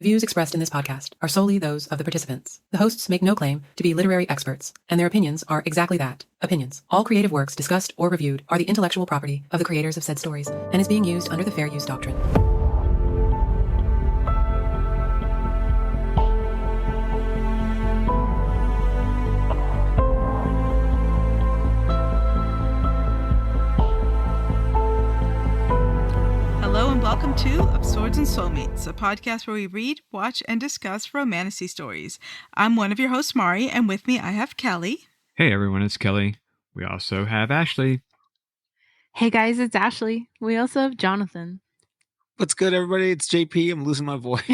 Views expressed in this podcast are solely those of the participants. The hosts make no claim to be literary experts, and their opinions are exactly that, opinions. All creative works discussed or reviewed are the intellectual property of the creators of said stories, and is being used under the Fair Use Doctrine. Hello and welcome to Of Swords and Soulmates, a podcast where we read, watch, and discuss romantasy stories. I'm one of your hosts, Mari, and with me I have Kelly. Hey everyone, it's Kelly. We also have Ashley. Hey guys, it's Ashley. We also have Jonathan. What's good, everybody? It's JP. I'm losing my voice.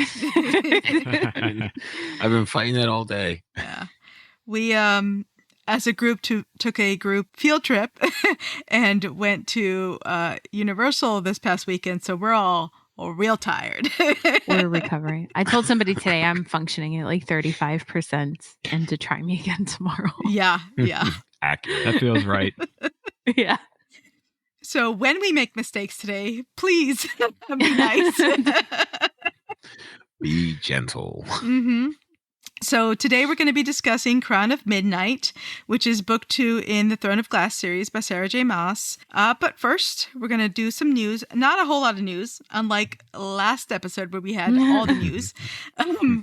I've been fighting it all day. Yeah. We, as a group, took a group field trip and went to Universal this past weekend, so we're all real tired. We're recovering. I told somebody today I'm functioning at like 35% and to try me again tomorrow. Yeah. Accurate. That feels right. Yeah. So when we make mistakes today, please be nice. Be gentle. Mm-hmm. So today we're going to be discussing Crown of Midnight, which is book 2 in the Throne of Glass series by Sarah J. Maas. But first, we're going to do some news. Not a whole lot of news, unlike last episode where we had all the news.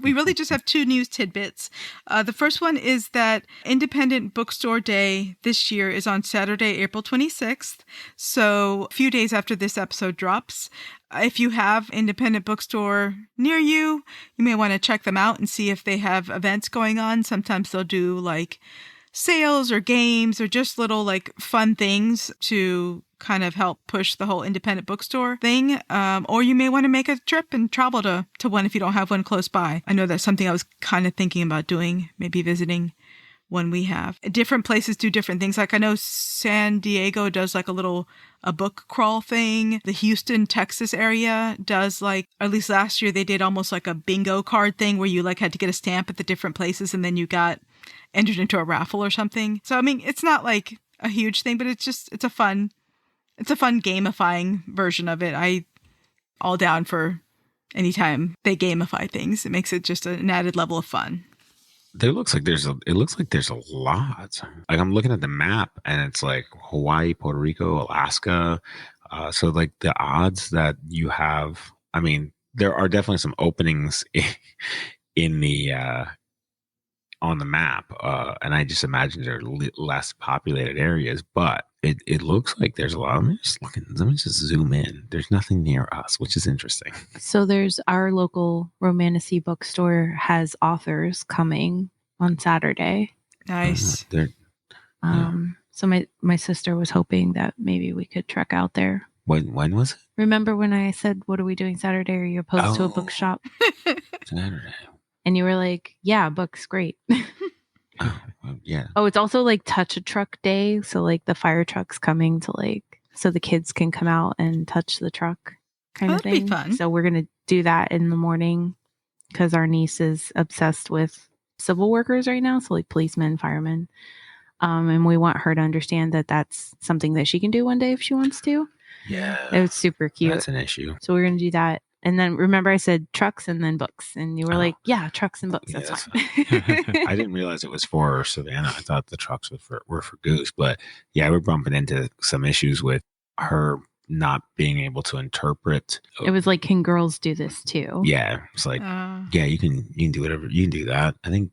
We really just have 2 news tidbits. The first one is that Independent Bookstore Day this year is on Saturday, April 26th. So a few days after this episode drops. If you have independent bookstore near you, you may want to check them out and see if they have events going on. Sometimes they'll do like sales or games or just little like fun things to kind of help push the whole independent bookstore thing. Or you may want to make a trip and travel to one if you don't have one close by. I know that's something I was kind of thinking about doing, maybe visiting one we have. Different places do different things. Like I know San Diego does like a book crawl thing. The Houston, Texas area does like, or at least last year they did almost like a bingo card thing where you like had to get a stamp at the different places and then you got entered into a raffle or something. So I mean, it's not like a huge thing, but it's a fun gamifying version of it. I all down for anytime they gamify things. It makes it just an added level of fun. It looks like there's a lot. Like I'm looking at the map and it's like Hawaii, Puerto Rico, Alaska. So like the odds that you have, I mean, there are definitely some openings in the on the map, and I just imagine they're less populated areas, but it looks like there's a lot. Let me just zoom in. There's nothing near us, which is interesting. So there's our local romantasy bookstore has authors coming on Saturday. Nice. So my sister was hoping that maybe we could trek out there. When was it? Remember when I said, what are we doing Saturday? Are you opposed to a bookshop? Saturday. And you were like, yeah, books, great. Yeah. Oh, it's also like touch a truck day. So like the fire truck's coming to like, so the kids can come out and touch the truck kind of thing. That'd be fun. So we're going to do that in the morning because our niece is obsessed with civil workers right now. So like policemen, firemen. And we want her to understand that that's something that she can do one day if she wants to. Yeah. It was super cute. That's an issue. So we're going to do that. And then remember I said trucks and then books. And you were like, yeah, trucks and books. That's fine. I didn't realize it was for Savannah. I thought the trucks were for Goose. But yeah, we're bumping into some issues with her not being able to interpret. It was like, can girls do this too? Yeah. It's like, yeah, you can do whatever. You can do that. I think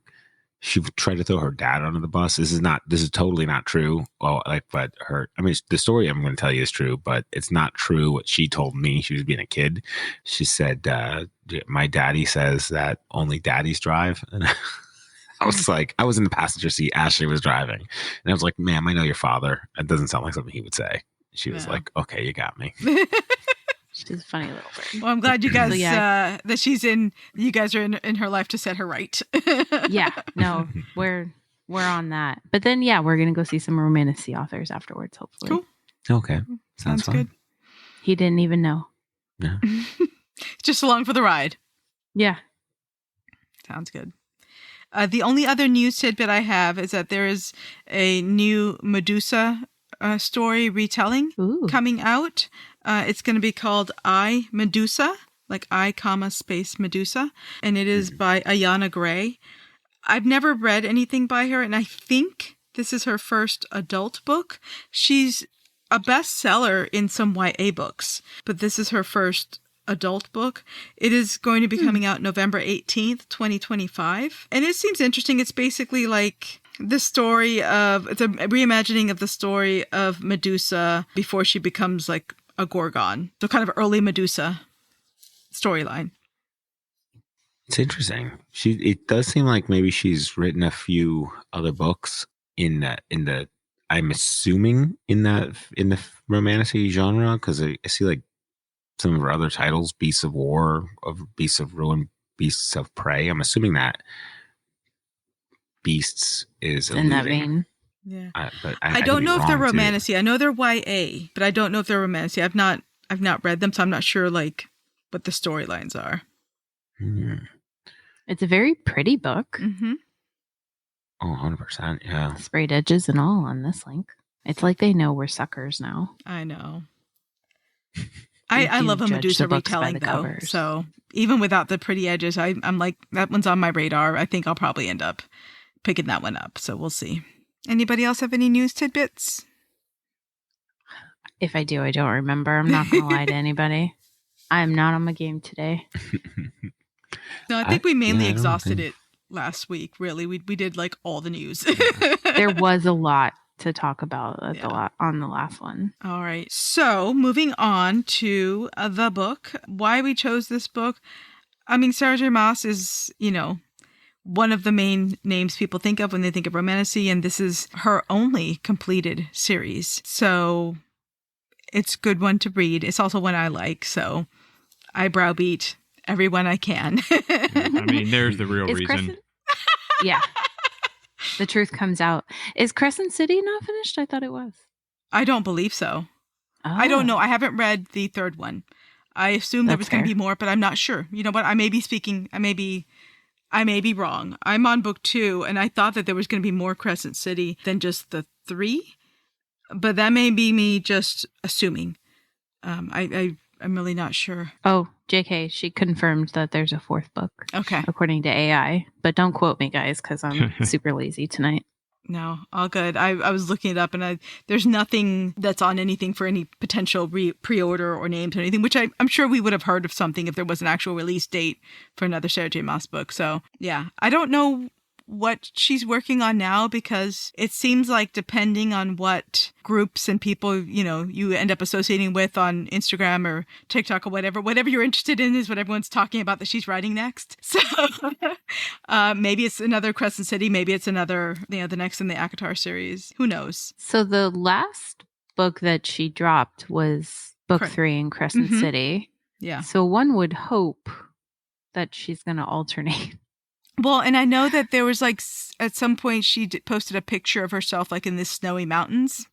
she tried to throw her dad under the bus. This is totally not true. Well, but the story I'm going to tell you is true, but it's not true what she told me. She was being a kid. She said, my daddy says that only daddies drive. And I was like, I was in the passenger seat. Ashley was driving. And I was like, ma'am, I know your father. It doesn't sound like something he would say. She was like, okay, you got me. She's a funny little bird. Well, I'm glad you guys that you guys are in her life to set her right. Yeah, no, we're on that. But then, yeah, we're gonna go see some romantasy authors afterwards. Hopefully, cool. Okay, sounds good. He didn't even know. Yeah, just along for the ride. Yeah, sounds good. The only other news tidbit I have is that there is a new Medusa story retelling coming out. It's going to be called I, Medusa. like I, space Medusa. And it is by Ayana Gray. I've never read anything by her, and I think this is her first adult book. She's a bestseller in some YA books, but this is her first adult book. It is going to be coming out November 18th, 2025. And it seems interesting. It's basically like the story of, it's a reimagining of the story of Medusa before she becomes like a Gorgon. So kind of early Medusa storyline. It's interesting. It does seem like maybe she's written a few other books in the I'm assuming in the romantasy genre, because I see like some of her other titles, Beasts of War, Beasts of Ruin, Beasts of Prey. I'm assuming that Beasts is in that vein. Yeah, but I don't know if they're romantasy. I know they're YA, but I don't know if they're romantasy. I've not read them, so I'm not sure like what the storylines are. It's a very pretty book. Mm-hmm. Oh, 100%. Yeah. Sprayed edges and all on this link. It's like they know we're suckers now. I know. I love a Medusa retelling, though. Covers. So even without the pretty edges, I'm like, that one's on my radar. I think I'll probably end up picking that one up. So we'll see. Anybody else have any news tidbits? If I do, I don't remember. I'm not going to lie to anybody. I'm not on my game today. No, I think we mainly exhausted it last week. Really, we did like all the news. There was a lot to talk about on the last one. All right. So moving on to the book, why we chose this book. I mean, Sarah J. Maas is, one of the main names people think of when they think of romantasy, and this is her only completed series. So it's a good one to read. It's also one I like. So I browbeat everyone I can. I mean, there's the real reason. Yeah. The truth comes out. Is Crescent City not finished? I thought it was. I don't believe so. Oh. I don't know. I haven't read the third one. I assumed there was going to be more, but I'm not sure. You know what? I may be wrong. I'm on book 2, and I thought that there was going to be more Crescent City than just the 3. But that may be me just assuming. I'm really not sure. Oh, JK, she confirmed that there's a 4th book. Okay. According to AI. But don't quote me, guys, because I'm super lazy tonight. No, all good. I was looking it up, and there's nothing that's on anything for any potential pre-order or names or anything, which I'm sure we would have heard of something if there was an actual release date for another Sarah J. Maas book. So, yeah. I don't know what she's working on now, because it seems like depending on what groups and people, you end up associating with on Instagram or TikTok or whatever you're interested in is what everyone's talking about that she's writing next. So maybe it's another Crescent City. Maybe it's another, the next in the ACOTAR series. Who knows? So the last book that she dropped was book 3 in Crescent City. Yeah. So one would hope that she's going to alternate. Well, and I know that there was like at some point she posted a picture of herself like in the snowy mountains,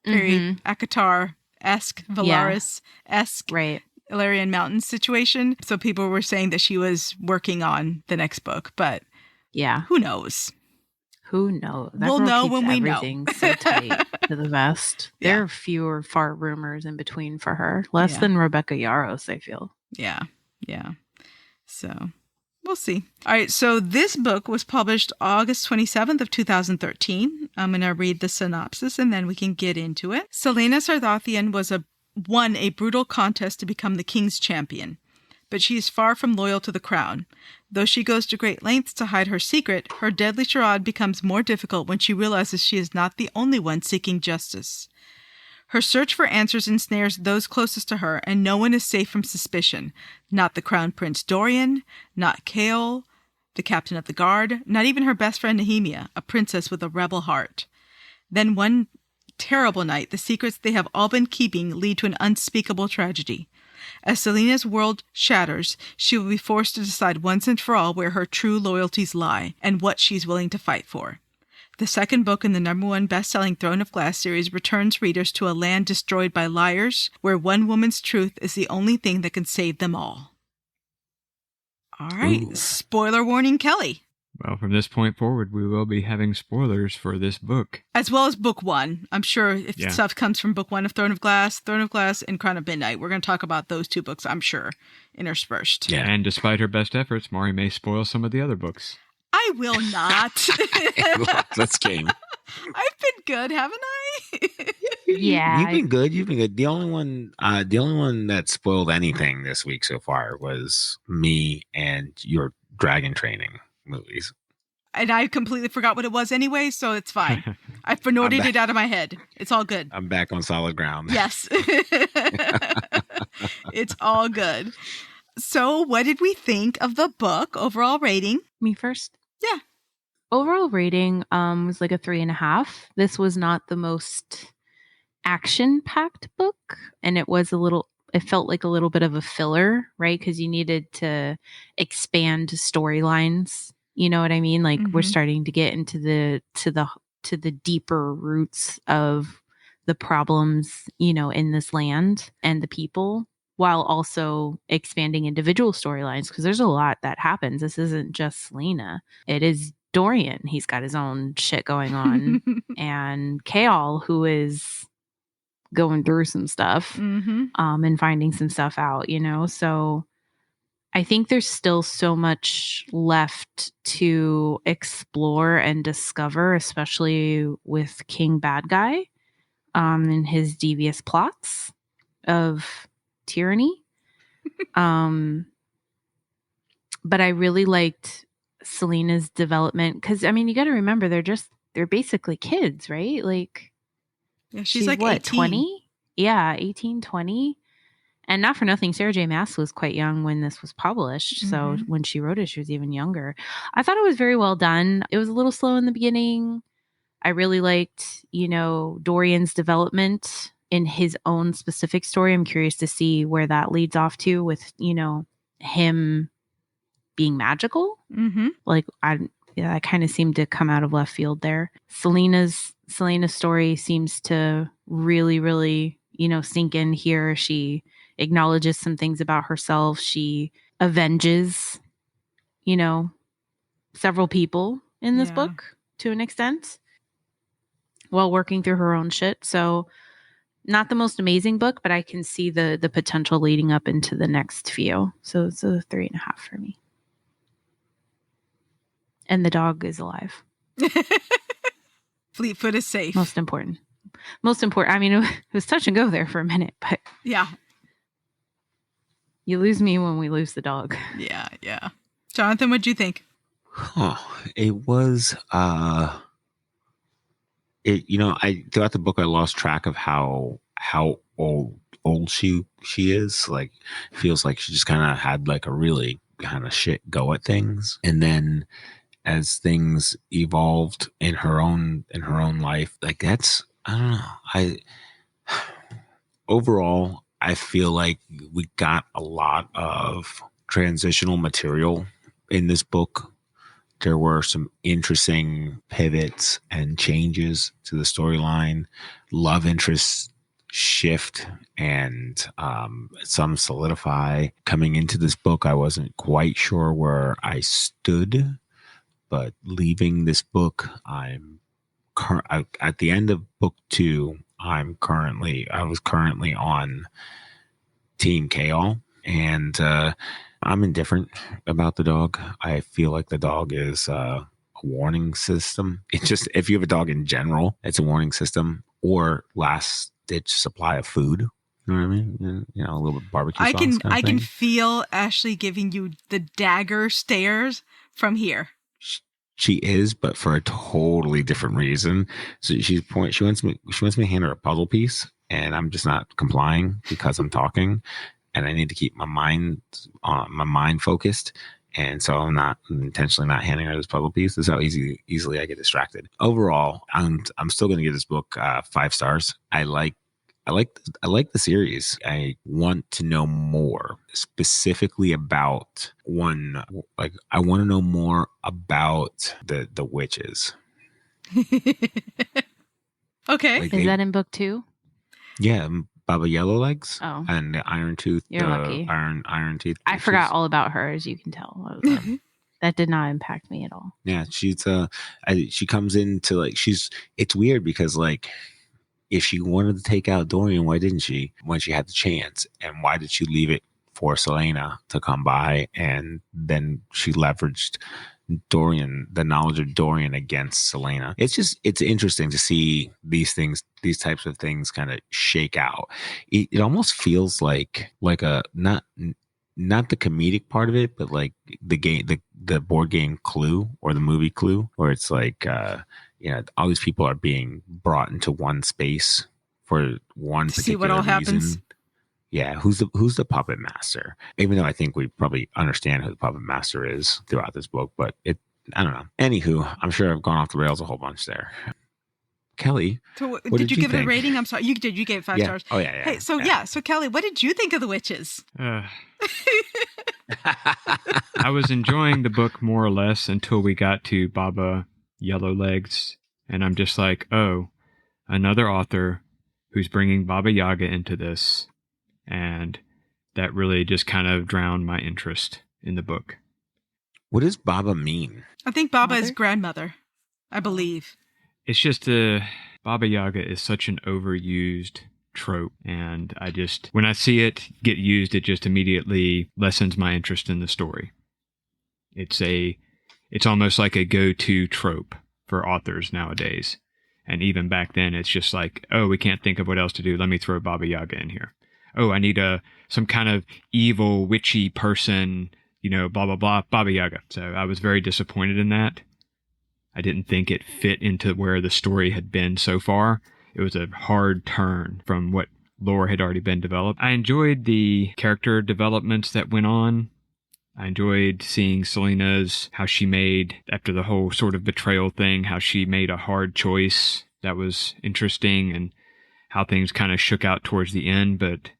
very ACOTAR-esque, Valaris-esque, right, Illyrian Mountains situation. So people were saying that she was working on the next book, but yeah, who knows? Who knows? We'll know when we know. Everything so tight to the vest. Yeah. There are fewer far rumors in between for her, less than Rebecca Yarros, I feel. Yeah. So. We'll see. All right. So this book was published August 27th of 2013. I'm going to read the synopsis and then we can get into it. Celaena Sardathian won a brutal contest to become the king's champion, but she is far from loyal to the crown. Though she goes to great lengths to hide her secret, her deadly charade becomes more difficult when she realizes she is not the only one seeking justice. Her search for answers ensnares those closest to her, and no one is safe from suspicion. Not the Crown Prince Dorian, not Kaol, the captain of the guard, not even her best friend Nehemia, a princess with a rebel heart. Then one terrible night, the secrets they have all been keeping lead to an unspeakable tragedy. As Celaena's world shatters, she will be forced to decide once and for all where her true loyalties lie, and what she's willing to fight for. The second book in the #1 best-selling Throne of Glass series returns readers to a land destroyed by liars, where one woman's truth is the only thing that can save them all. All right. Ooh. Spoiler warning, Kelly. Well, from this point forward, we will be having spoilers for this book. As well as book 1. I'm sure if stuff comes from book 1 of Throne of Glass, and Crown of Midnight, we're going to talk about those 2 books, I'm sure, interspersed. Yeah. And despite her best efforts, Maury may spoil some of the other books. I will not. That's game. I've been good, haven't I? Yeah. You've been good. You've been good. The only one that spoiled anything this week so far was me and your dragon training movies. And I completely forgot what it was anyway, so it's fine. I've benoted it out of my head. It's all good. I'm back on solid ground. Yes. It's all good. So what did we think of the book? Overall rating? Me first? Yeah. Overall rating was like a 3.5. This was not the most action-packed book, and it felt like a little bit of a filler, right? Because you needed to expand storylines. You know what I mean? Like we're starting to get into the deeper roots of the problems, in this land and the people, while also expanding individual storylines, because there's a lot that happens. This isn't just Celaena. It is Dorian. He's got his own shit going on. And Kaol, who is going through some stuff and finding some stuff out, So I think there's still so much left to explore and discover, especially with King Bad Guy and his devious plots of tyranny. But I really liked Celaena's development because, you got to remember, they're basically kids, right? Like, yeah, she's like what, 18. 20? Yeah, 18, 20. And not for nothing, Sarah J. Maas was quite young when this was published. So when she wrote it, she was even younger. I thought it was very well done. It was a little slow in the beginning. I really liked, Dorian's development in his own specific story. I'm curious to see where that leads off to with, him being magical. Like, that kind of seemed to come out of left field there. Celaena's story seems to really, really, sink in here. She acknowledges some things about herself. She avenges, several people in this book to an extent while working through her own shit. So not the most amazing book, but I can see the potential leading up into the next few. So it's a 3.5 for me. And the dog is alive. Fleetfoot is safe. Most important. It was touch and go there for a minute, but yeah. You lose me when we lose the dog. Yeah. Jonathan, what'd you think? It was, throughout the book, I lost track of how old she is. Like, feels like she just kind of had like a really kind of shit go at things. And then as things evolved in her own life, like that's, I don't know. Overall, I feel like we got a lot of transitional material in this book. There were some interesting pivots and changes to the storyline. Love interests shift and some solidify. Coming into this book, I wasn't quite sure where I stood, but leaving this book, at the end of book 2, I was currently on Team Kaol, and I'm indifferent about the dog. I feel like the dog is a warning system. It's just, if you have a dog in general, it's a warning system or last ditch supply of food. You know what I mean? A little bit of barbecue sauce. I can feel Ashley giving you the dagger stares from here. She is, but for a totally different reason. So she wants me to hand her a puzzle piece, and I'm just not complying because I'm talking, and I need to keep my mind focused. And so I'm intentionally not handing her this puzzle piece. This is how easily I get distracted. Overall, I'm still going to give this book 5 stars. I like the series. I want to know more, specifically about one. Like, I want to know more about the witches. Okay, is that in book 2? Yeah, Baba Yellowlegs. Oh, and the Iron Tooth. You're lucky. Iron Teeth. I forgot all about her, as you can tell. that did not impact me at all. Yeah, she comes into like it's weird because like if she wanted to take out Dorian, why didn't she when she had the chance? And why did she leave it for Celaena to come by? And then she leveraged Dorian, the knowledge of Dorian against Celaena. It's interesting to see these types of things kind of shake out. It almost feels like a not the comedic part of it, but like the game, the board game Clue or the movie Clue, where it's like, all these people are being brought into one space for one particular see what all reason. happens. Yeah, who's the puppet master? Even though I think we probably understand who the puppet master is throughout this book, but I don't know. Anywho, I'm sure I've gone off the rails a whole bunch there. Kelly, So what did you give it a think? rating? I'm sorry, you did. You gave it 5 Yeah. stars. Oh yeah. Hey, so so Kelly, what did you think of the witches? I was enjoying the book more or less until we got to Baba Yellowlegs, and I'm just like, oh, another author who's bringing Baba Yaga into this, and that really just kind of drowned my interest in the book. What does Baba mean? I think Baba is Mother? grandmother, I believe. It's just Baba Yaga is such an overused trope, and when I see it get used, it just immediately lessens my interest in the story. It's almost like a go-to trope for authors nowadays. And even back then, it's just like, oh, we can't think of what else to do. Let me throw Baba Yaga in here. Oh, I need some kind of evil, witchy person, blah, blah, blah, Baba Yaga. So I was very disappointed in that. I didn't think it fit into where the story had been so far. It was a hard turn from what lore had already been developed. I enjoyed the character developments that went on. I enjoyed seeing Celaena's, how she made, after the whole sort of betrayal thing, how she made a hard choice. That was interesting, and how things kind of shook out towards the end. But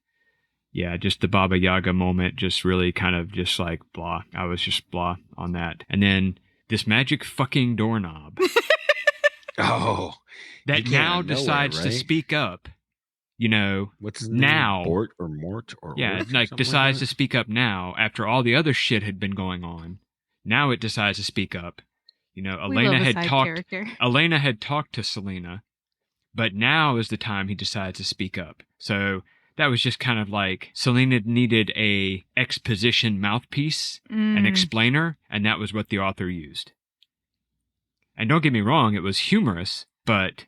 yeah, just the Baba Yaga moment just really kind of just like blah. I was just blah on that. And then this magic fucking doorknob. Oh, that now decides to speak up. What's his now name? Bort or Mort or yeah, Orc or like something decides like to that? speak up now after all the other shit had been going on. Now it decides to speak up. We love Elena a had side talked. character. Elena had talked to Celaena, but now is the time he decides to speak up. So that was just kind of like Celaena needed a exposition mouthpiece, an explainer, and that was what the author used. And don't get me wrong, it was humorous, but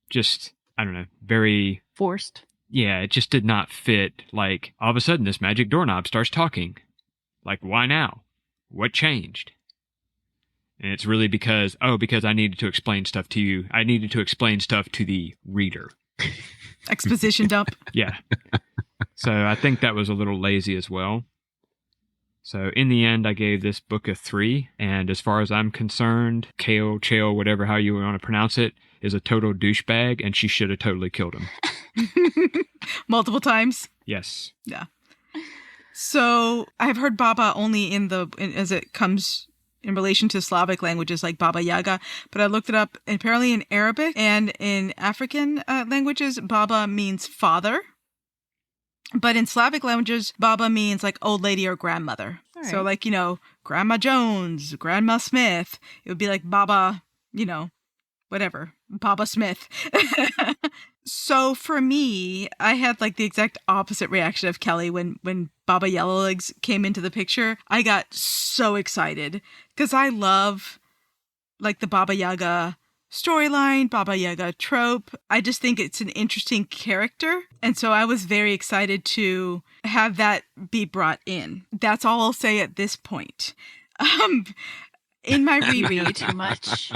just, I don't know, very Forced. yeah, it just did not fit. Like, all of a sudden, this magic doorknob starts talking. Like, why now? What changed? And it's really because I needed to explain stuff to you. I needed to explain stuff to the reader. Exposition dump. Yeah. So I think that was a little lazy as well. So in the end, I gave this book a 3. And as far as I'm concerned, Chael, whatever, how you want to pronounce it, is a total douchebag, and she should have totally killed him. Multiple times. Yes. Yeah. So I've heard Baba only as it comes in relation to Slavic languages like Baba Yaga, but I looked it up. And apparently in Arabic and in African languages, Baba means father. But in Slavic languages, Baba means like old lady or grandmother. All So right. like, Grandma Jones, Grandma Smith. It would be like Baba, whatever, Baba Smith. So for me, I had like the exact opposite reaction of Kelly when Baba Yellowlegs came into the picture. I got so excited because I love like the Baba Yaga storyline, Baba Yaga trope. I just think it's an interesting character. And so I was very excited to have that be brought in. That's all I'll say at this point. In my reread, Too much.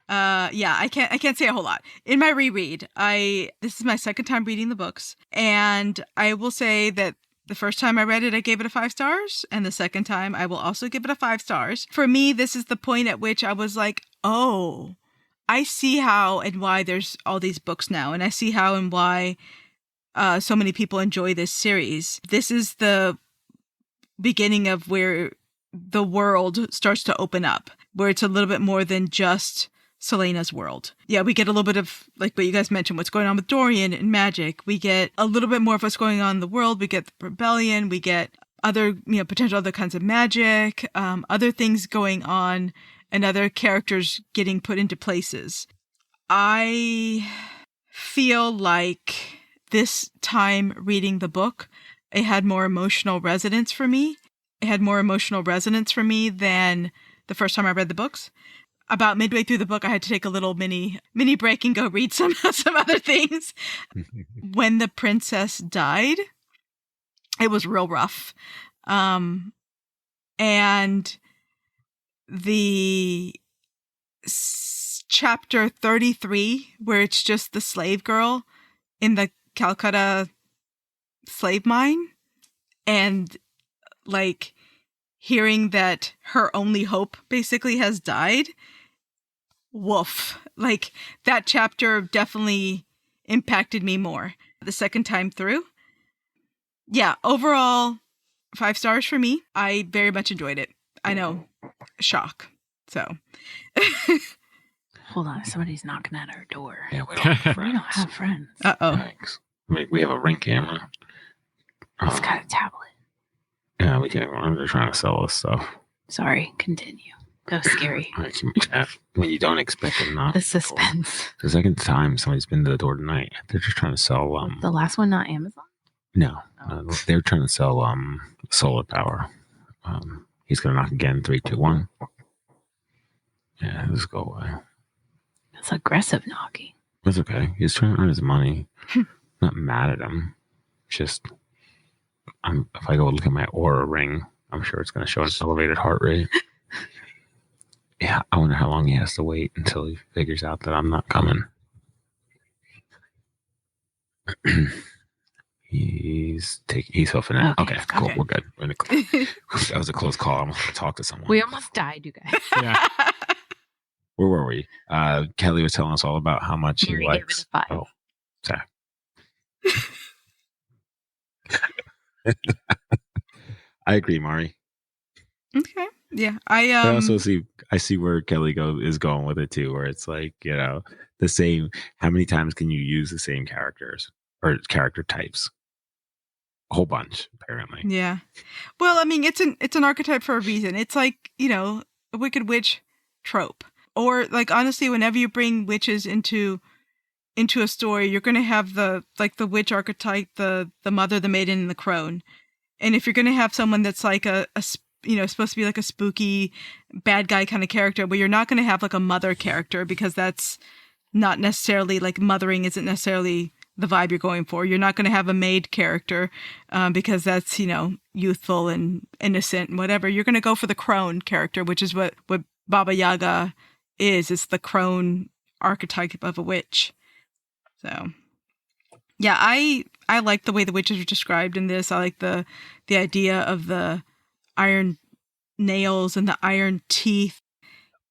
I can't say a whole lot. In my reread, this is my second time reading the books, and I will say that the first time I read it, I gave it a 5 stars, and the second time I will also give it a 5 stars. For me, this is the point at which I was like, oh, I see how and why there's all these books now, and I see how and why so many people enjoy this series. This is the beginning of where the world starts to open up, where it's a little bit more than just Celaena's world. Yeah, we get a little bit of, like what you guys mentioned, what's going on with Dorian and magic. We get a little bit more of what's going on in the world. We get the rebellion. We get other, potential other kinds of magic, other things going on, and other characters getting put into places. I feel like this time reading the book, it had more emotional resonance for me. It had more emotional resonance for me than the first time I read the books. About midway through the book, I had to take a little mini break and go read some other things. When the princess died, it was real rough. And the chapter 33, where it's just the slave girl in the Calcutta slave mine, and like hearing that her only hope basically has died. Woof. Like that chapter definitely impacted me more the second time through. Yeah, overall 5 stars for me. I very much enjoyed it. I know. Shock. So Hold on, somebody's knocking at our door. Yeah, we don't have We friends. don't have friends. Uh-oh. Thanks. We have a Ring camera. It's got a tablet. Yeah, we can't. They're trying to sell us stuff. Sorry, continue. That was scary. When you don't expect them, not The suspense. the second time somebody's been to the door tonight, they're just trying to sell. The last one, not Amazon? No, they're trying to sell solar power. He's gonna knock again. 3, 2, 1. Yeah, just go away. That's aggressive knocking. That's okay. He's trying to earn his money. Not mad at him. Just, if I go look at my Aura ring, I'm sure it's going to show an elevated heart rate. Yeah, I wonder how long he has to wait until he figures out that I'm not coming. He's hoofing it. Okay, cool. okay. We're good. That was a close call. I'm going to talk to someone. We almost died, you guys. Yeah. Where were we? Kelly was telling us all about how much Mary he gave likes. it a 5. Oh, sorry. I agree, Mari. Okay. Yeah. I also see where Kelly is going with it too, where it's like, the same. How many times can you use the same characters or character types? A whole bunch, apparently. Yeah. Well, I mean, it's an archetype for a reason. It's like, a Wicked Witch trope. Or like honestly, whenever you bring witches into a story, you're going to have the witch archetype, the mother, the maiden, and the crone. And if you're going to have someone that's like a supposed to be like a spooky bad guy kind of character, but you're not going to have like a mother character, because that's not necessarily like mothering isn't necessarily the vibe you're going for. You're not going to have a maid character because that's, youthful and innocent and whatever. You're going to go for the crone character, which is what Baba Yaga is. It's the crone archetype of a witch. So yeah, I like the way the witches are described in this. I like the idea of the iron nails and the iron teeth.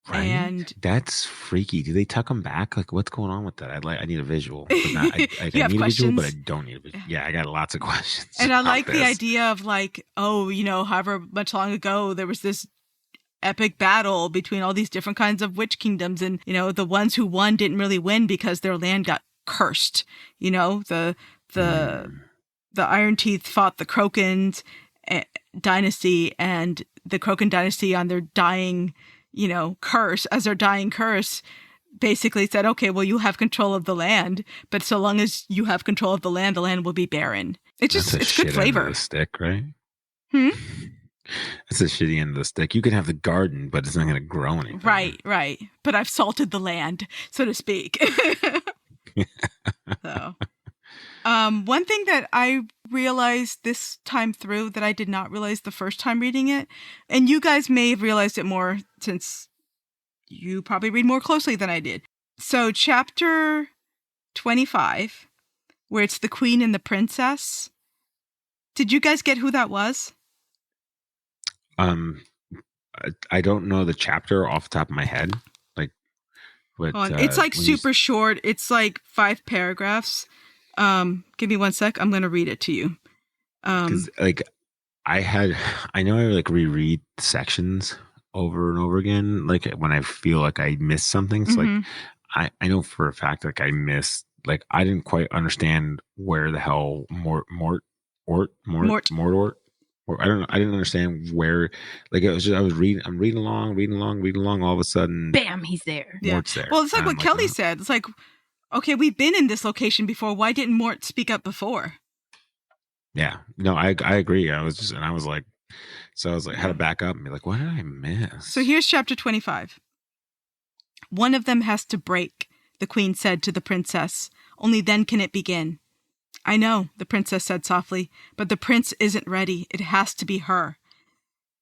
Right? And that's freaky. Do they tuck them back? Like, what's going on with that? I need a visual. But I You have need questions? a visual, but I don't need a visual. Yeah, I got lots of questions. And I like about the this. idea of like, however much long ago there was this epic battle between all these different kinds of witch kingdoms, and the ones who won didn't really win because their land got cursed. The Iron Teeth fought the Crocan dynasty, and the Crocan dynasty on their dying curse basically said, okay, well, you have control of the land, but so long as you have control of the land will be barren. It's good flavor. End of the stick, right? That's a shitty end of the stick. You can have the garden, but it's not going to grow anything. Right. But I've salted the land, so to speak. So, one thing that I realized this time through that I did not realize the first time reading it, and you guys may have realized it more since you probably read more closely than I did. So chapter 25, where it's the queen and the princess. Did you guys get who that was? I don't know the chapter off the top of my head. It's like super short. It's like 5 paragraphs. Give me 1 sec. I'm going to read it to you. Because I know I like reread sections over and over again. Like when I feel like I missed something. So like I know for a fact like I missed, like I didn't quite understand where the hell Mordor Or I don't know. I didn't understand where. Like it was just I'm reading along. All of a sudden, Bam, he's there. Yeah. Mort's there. Well, it's like And what I'm Kelly oh. said. It's like, okay, we've been in this location before. Why didn't Mort speak up before? Yeah. No, I agree. I was like, had to back up and be like, what did I miss? So here's chapter 25. One of them has to break, the queen said to the princess. Only then can it begin. I know, the princess said softly, but the prince isn't ready. It has to be her.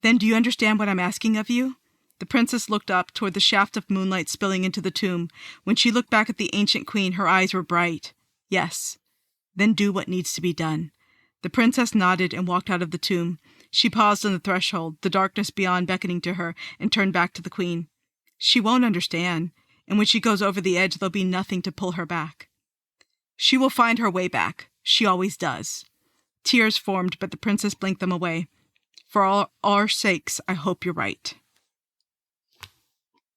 Then do you understand what I'm asking of you? The princess looked up toward the shaft of moonlight spilling into the tomb. When she looked back at the ancient queen, her eyes were bright. Yes. Then do what needs to be done. The princess nodded and walked out of the tomb. She paused on the threshold, the darkness beyond beckoning to her, and turned back to the queen. She won't understand, and when she goes over the edge, there'll be nothing to pull her back. She will find her way back. She always does. Tears formed, but the princess blinked them away. For all our sakes, I hope you're right.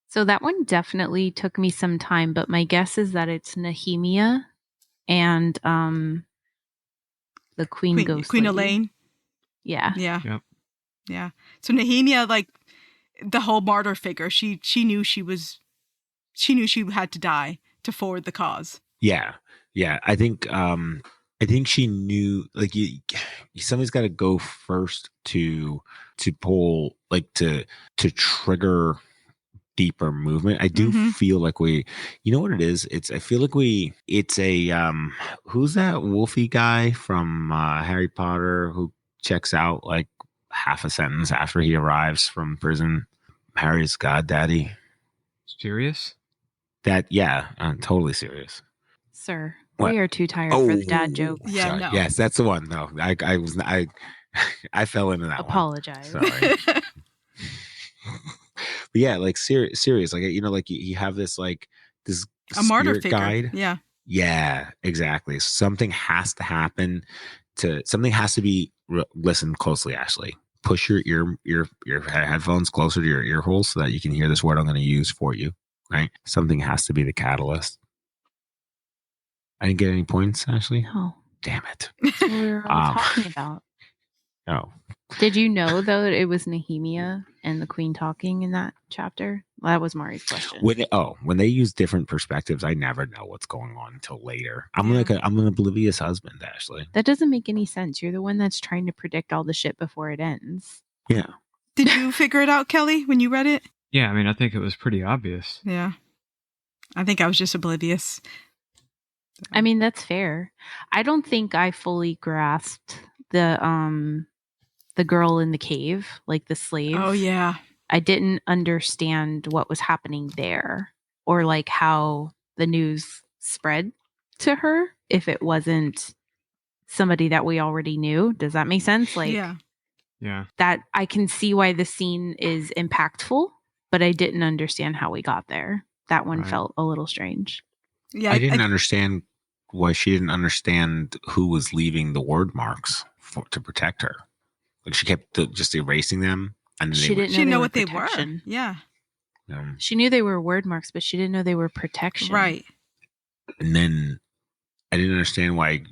So that one definitely took me some time, but my guess is that it's Nehemia and the Queen Ghost Queen Lady. Elaine. Yeah. Yeah. Yep. Yeah. So Nehemia, like the whole martyr figure, she knew she had to die to forward the cause. Yeah. Yeah. I think she knew, like, somebody's got to go first to pull, like, to trigger deeper movement. I do feel like you know what it is? I feel like it's a, who's that wolfy guy from Harry Potter who checks out like half a sentence after he arrives from prison? Harry's goddaddy. Serious? That, yeah, I'm totally serious. Sir, What? we are too tired for the dad joke. Yeah, sorry. no. Yes, that's the one. No, I fell into that Apologize. one. Sorry. But yeah, like serious. Like, you know, like you have this, like, this A martyr spirit figure. guide. Yeah. Yeah, exactly. Something has to happen. Something has to be. Listen closely, Ashley. Push your headphones closer to your ear holes so that you can hear this word I'm going to use for you. Right? Something has to be the catalyst. I didn't get any points, Ashley. No. Damn it. That's what we were all talking about. Oh. Did you know, though, that it was Nehemia and the queen talking in that chapter? Well, that was Mari's question. When they use different perspectives, I never know what's going on until later. I'm an oblivious husband, Ashley. That doesn't make any sense. You're the one that's trying to predict all the shit before it ends. Yeah. Did you figure it out, Kelly, when you read it? Yeah, I mean, I think it was pretty obvious. Yeah. I think I was just oblivious. I mean, that's fair. I don't think I fully grasped the girl in the cave, like the slave. Oh, yeah. I didn't understand what was happening there, or like how the news spread to her if it wasn't somebody that we already knew. Does that make sense? Like, yeah, that I can see why the scene is impactful, but I didn't understand how we got there. That one felt a little strange. Yeah, I didn't understand why she didn't understand who was leaving the word marks to protect her. Like, she kept just erasing them, and She She didn't know what they were. protection. Yeah. She knew they were word marks, but she didn't know they were protection. Right. And then I didn't understand why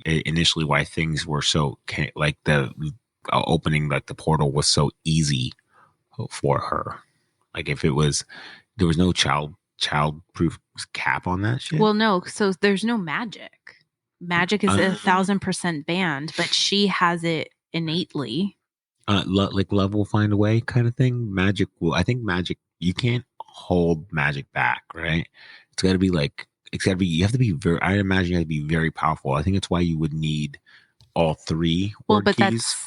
things were so, like, the opening, like the portal was so easy for her. Like, if there was no child-proof cap on that shit. Well, no. So there's no magic. Magic is 1,000% banned, but she has it innately. Like, love will find a way kind of thing. Magic will. I think magic. You can't hold magic back, right? It's got to be like. It's got to be. You have to be very. I imagine you have to be very powerful. I think that's why you would need all three. Well, word but keys.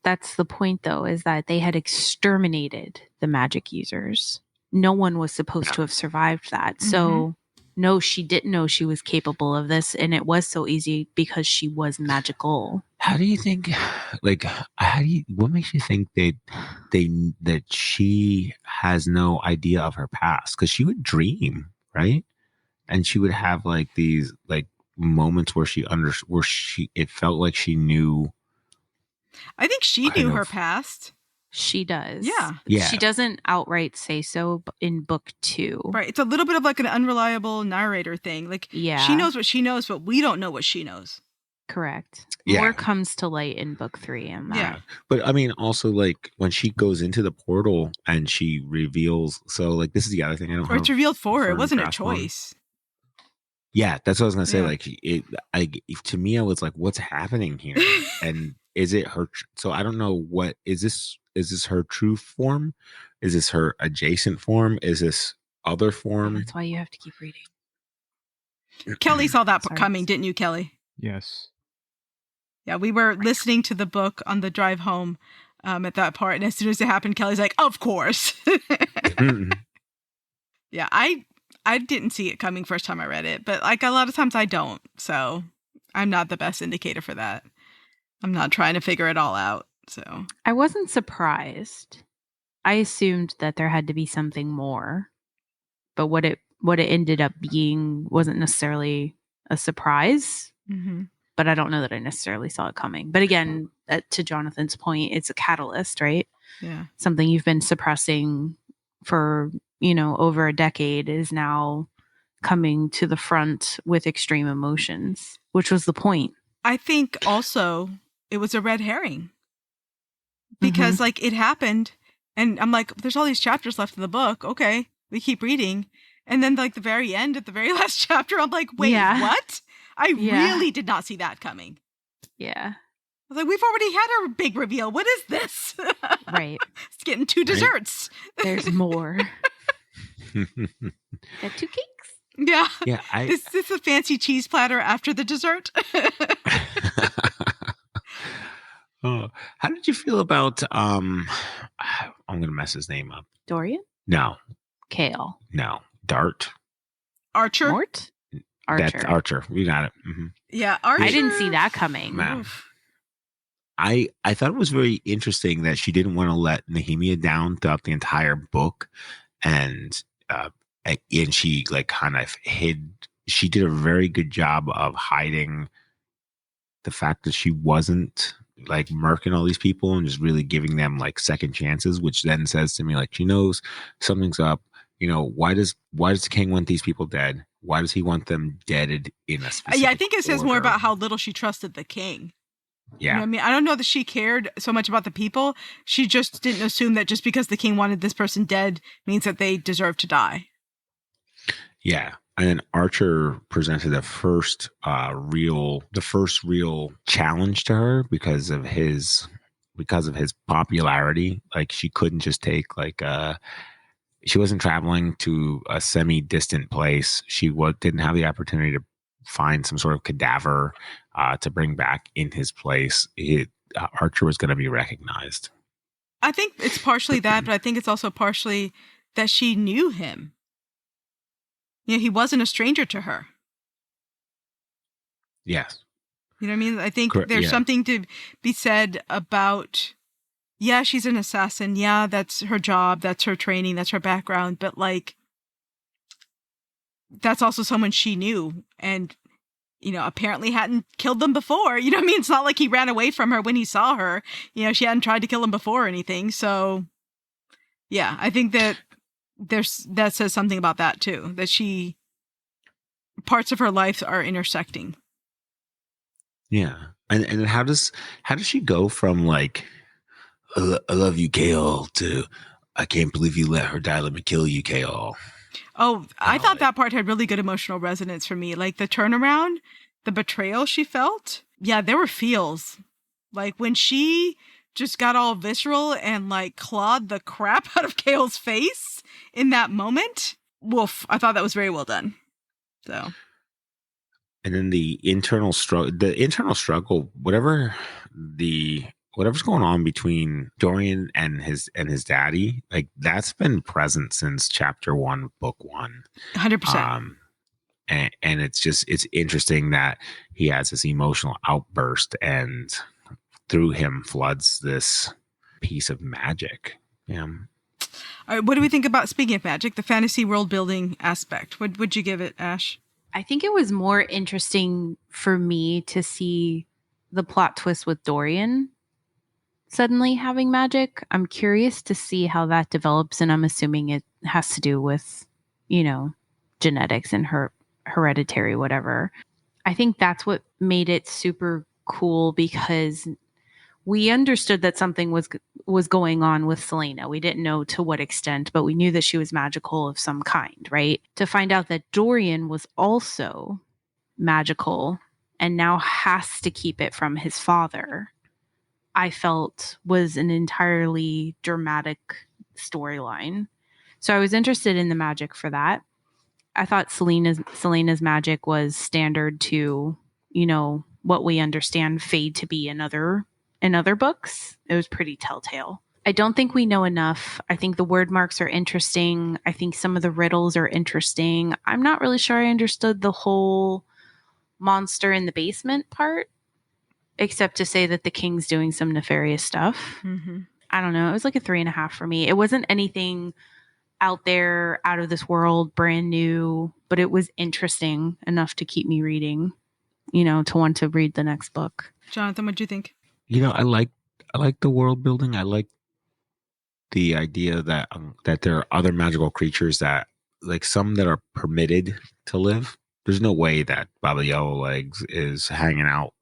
that's the point, though, is that they had exterminated the magic users. No one was supposed to have survived that. Mm-hmm. So, no, she didn't know she was capable of this, and it was so easy because she was magical. How do you think? Like, what makes you think that she has no idea of her past? Because she would dream, right? And she would have like these like moments where it felt like she knew. I think she knew her past. She does. Yeah. She doesn't outright say so in book 2. Right. It's a little bit of like an unreliable narrator thing. Like, yeah. She knows what she knows, but we don't know what she knows. Correct. Yeah. More comes to light in book 3 and that. Yeah. But I mean, also like when she goes into the portal and she reveals, so like this is the other thing I don't Or it's have revealed for her. It firm wasn't a grasp on. choice. Yeah, that's what I was gonna say. Yeah. Like to me, I was like, "What's happening here?" And is it her? So I don't know what is this. Is this her true form? Is this her adjacent form? Is this other form? That's why you have to keep reading. Kelly saw that Sorry. coming, didn't you, Kelly? Yes. Yeah, we were listening to the book on the drive home at that part, and as soon as it happened, Kelly's like, "Of course." Yeah, I didn't see it coming first time I read it, but like a lot of times I don't, so I'm not the best indicator for that. I'm not trying to figure it all out. So I wasn't surprised. I assumed that there had to be something more, but what it ended up being wasn't necessarily a surprise. mm-hmm. But I don't know that I necessarily saw it coming. But again, to Jonathan's point, it's a catalyst, right? Yeah, Something you've been suppressing for, over a decade is now coming to the front with extreme emotions, which was the point. I think also it was a red herring because like it happened, and I'm like, "There's all these chapters left in the book." Okay, we keep reading, and then like the very end at the very last chapter, I'm like, "Wait, what?" I really did not see that coming. Yeah. I was like, we've already had our big reveal. What is this? Right. It's getting 2 desserts. There's more. Got 2 cakes. Yeah. Yeah. Is this a fancy cheese platter after the dessert? Oh, how did you feel about I'm gonna mess his name up. Dorian? No. Kale. No. Dart. Archer? Mort? Archer. That's Archer. You got it. Mm-hmm. Yeah, Archer. I didn't see that coming. No. I thought it was very interesting that she didn't want to let Nehemia down throughout the entire book, and she like kind of hid. She did a very good job of hiding the fact that she wasn't like murking all these people and just really giving them like second chances, which then says to me like she knows something's up. Why does the king want these people dead? Why does he want them deaded in a specific I think it says more order? about how little she trusted the king. Yeah. You know what I mean? I don't know that she cared so much about the people. She just didn't assume that just because the king wanted this person dead means that they deserve to die. Yeah. And then Archer presented the first real challenge to her because of his popularity. Like she couldn't just take she wasn't traveling to a semi-distant place. She didn't have the opportunity to find some sort of cadaver to bring back in his place. Archer was going to be recognized. I think it's partially that, but I think it's also partially that she knew him. He wasn't a stranger to her. Yes. You know what I mean? I think there's something to be said about, yeah, she's an assassin. Yeah, that's her job. That's her training. That's her background. But like, that's also someone she knew and, apparently hadn't killed them before. You know what I mean? It's not like he ran away from her when he saw her. She hadn't tried to kill him before or anything. So yeah, I think that that says something about that too, that parts of her life are intersecting. Yeah. And how does she go from like, I love you, Kale, to I can't believe you let her die. Let me kill you, Kale. Oh, I thought that part had really good emotional resonance for me. Like the turnaround, the betrayal she felt. Yeah, there were feels. Like when she just got all visceral and like clawed the crap out of Kale's face in that moment. Woof. I thought that was very well done. So. And then the internal struggle, whatever's going on between Dorian and his daddy, like that's been present since chapter 1, book 1. 100%. And it's interesting that he has this emotional outburst and through him floods this piece of magic. Yeah. All right, what do we think about, speaking of magic, the fantasy world building aspect? What would you give it, Ash? I think it was more interesting for me to see the plot twist with Dorian suddenly having magic. I'm curious to see how that develops, and I'm assuming it has to do with, genetics and her hereditary whatever. I think that's what made it super cool, because we understood that something was going on with Celaena. We didn't know to what extent, but we knew that she was magical of some kind, right? To find out that Dorian was also magical and now has to keep it from his father, I felt was an entirely dramatic storyline. So I was interested in the magic for that. I thought Celena's magic was standard to, what we understand Fade to be in other books. It was pretty telltale. I don't think we know enough. I think the word marks are interesting. I think some of the riddles are interesting. I'm not really sure I understood the whole monster in the basement part, except to say that the king's doing some nefarious stuff. Mm-hmm. I don't know. It was like a 3.5 for me. It wasn't anything out there, out of this world, brand new, but it was interesting enough to keep me reading, to want to read the next book. Jonathan, what do you think? I like the world building. I like the idea that there are other magical creatures that, like, some that are permitted to live. There's no way that Baba Yellow Legs is hanging out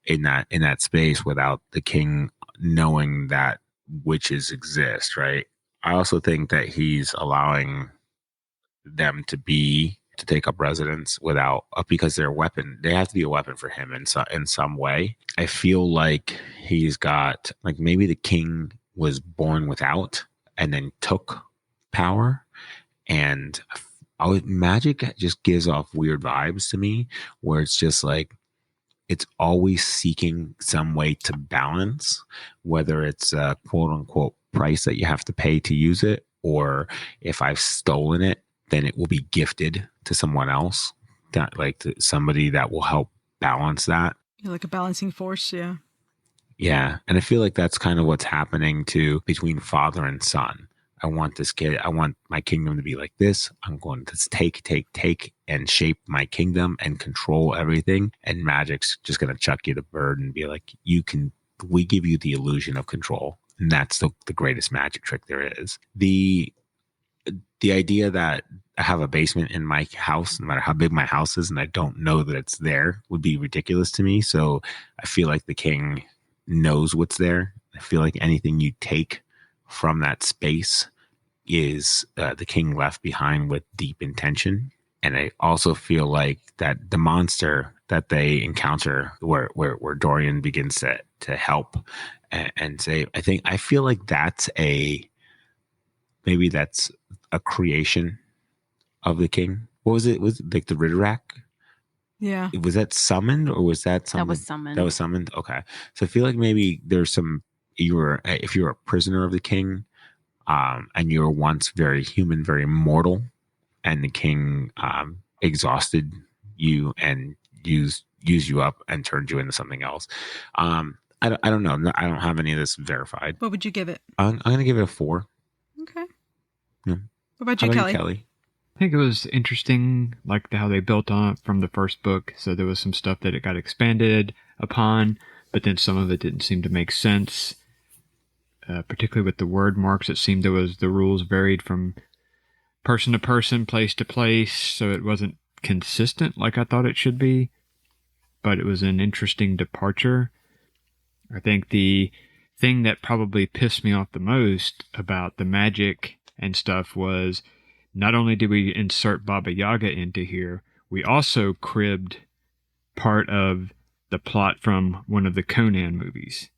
in that space without the king knowing that witches exist, right? I also think that he's allowing them to take up residence without, because they're a weapon. They have to be a weapon for him in some way. I feel like he's got, like, maybe the king was born without and then took power, and magic just gives off weird vibes to me, where it's just like it's always seeking some way to balance, whether it's a quote unquote price that you have to pay to use it, or if I've stolen it, then it will be gifted to someone else, to somebody that will help balance that. Yeah, like a balancing force. Yeah. Yeah. And I feel like that's kind of what's happening between father and son. I want this kid, I want my kingdom to be like this. I'm going to take and shape my kingdom and control everything. And magic's just going to chuck you the bird and be like, we give you the illusion of control. And that's the greatest magic trick there is. The idea that I have a basement in my house, no matter how big my house is, and I don't know that it's there, would be ridiculous to me. So I feel like the king knows what's there. I feel like anything you take from that space is the king left behind with deep intention. And I also feel like that the monster that they encounter, where Dorian begins to help and save, I feel like that's maybe that's a creation of the king. What was it? Was it like the Ridderak? Yeah. Was that summoned, or was that something? That was summoned. That was summoned. Okay. So I feel like maybe there's some, if you're a prisoner of the king, and you were once very human, very mortal, and the king exhausted you and used you up and turned you into something else. I don't know. I don't have any of this verified. What would you give it? I'm going to give it a 4. Okay. Yeah. What about How you, about Kelly? I think it was interesting, like how they built on it from the first book. So there was some stuff that it got expanded upon, but then some of it didn't seem to make sense. Particularly with the word marks, it seemed the rules varied from person to person, place to place, so it wasn't consistent like I thought it should be. But it was an interesting departure. I think the thing that probably pissed me off the most about the magic and stuff was, not only did we insert Baba Yaga into here, we also cribbed part of the plot from one of the Conan movies,